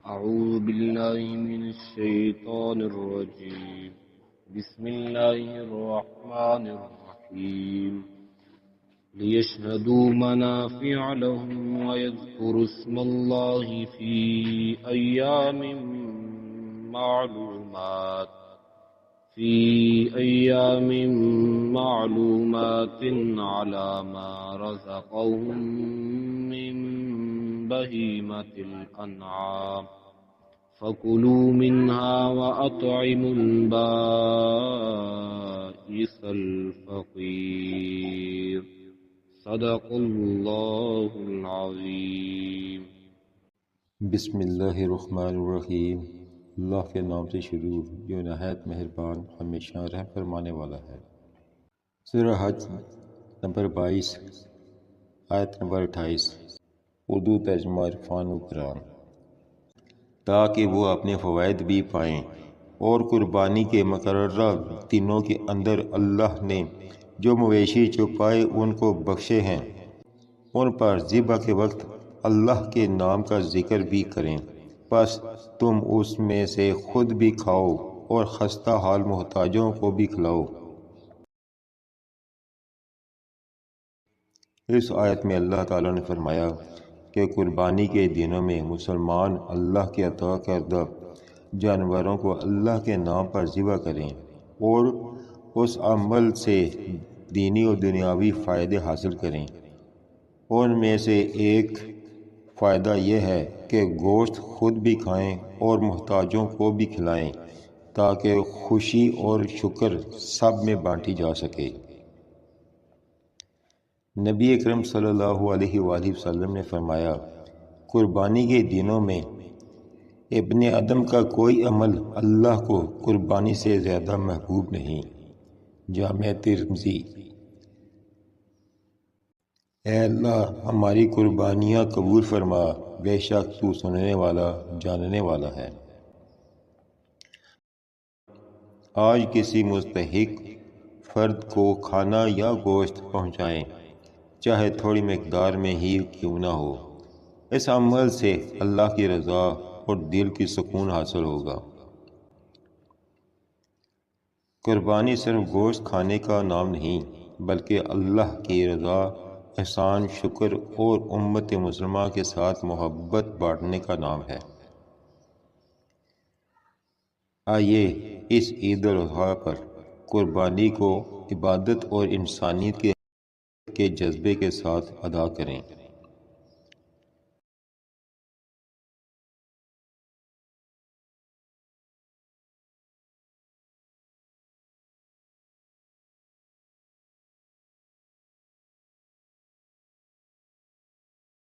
أعوذ بالله من الشيطان الرجيم. بسم الله الرحمن الرحيم. ليشهدوا منافع لهم ويذكروا اسم الله في أيام معلومات على ما رزقهم من بهيمة الأنعام فكلوا منها وأطعموا البائس الفقير. صدق الله العظيم. بسم اللہ الرحمن الرحیم۔ اللہ کے نام سے شروع جو نہایت مہربان ہمیشہ رحم فرمانے والا ہے۔ سورہ حج نمبر 22 آیت نمبر 28 اردو ترجمہ عرفان القرآن۔ تاکہ وہ اپنے فوائد بھی پائیں اور قربانی کے مقررہ دنوں کے اندر اللہ نے جو مویشی چھپائے ان کو بخشے ہیں، ان پر ذبح کے وقت اللہ کے نام کا ذکر بھی کریں، پس تم اس میں سے خود بھی کھاؤ اور خستہ حال محتاجوں کو بھی کھلاؤ۔ اس آیت میں اللہ تعالیٰ نے فرمایا کہ قربانی کے دنوں میں مسلمان اللہ کے عطا کردہ جانوروں کو اللہ کے نام پر ذبح کریں اور اس عمل سے دینی و دنیاوی فائدے حاصل کریں۔ ان میں سے ایک فائدہ یہ ہے کہ گوشت خود بھی کھائیں اور محتاجوں کو بھی کھلائیں تاکہ خوشی اور شکر سب میں بانٹی جا سکے۔ نبی اکرم صلی اللہ علیہ وآلہ وسلم نے فرمایا، قربانی کے دنوں میں ابن آدم کا کوئی عمل اللہ کو قربانی سے زیادہ محبوب نہیں۔ جامع ترمذی۔ اے اللہ ہماری قربانیاں قبول فرما، بے شک تو سننے والا جاننے والا ہے۔ آج کسی مستحق فرد کو کھانا یا گوشت پہنچائیں، چاہے تھوڑی مقدار میں ہی کیوں نہ ہو۔ اس عمل سے اللہ کی رضا اور دل کی سکون حاصل ہوگا۔ قربانی صرف گوشت کھانے کا نام نہیں بلکہ اللہ کی رضا، احسان، شکر اور امت مسلمہ کے ساتھ محبت بانٹنے کا نام ہے۔ آئیے اس عید الاضحیٰ پر قربانی کو عبادت اور انسانیت کے جذبے کے ساتھ ادا کریں۔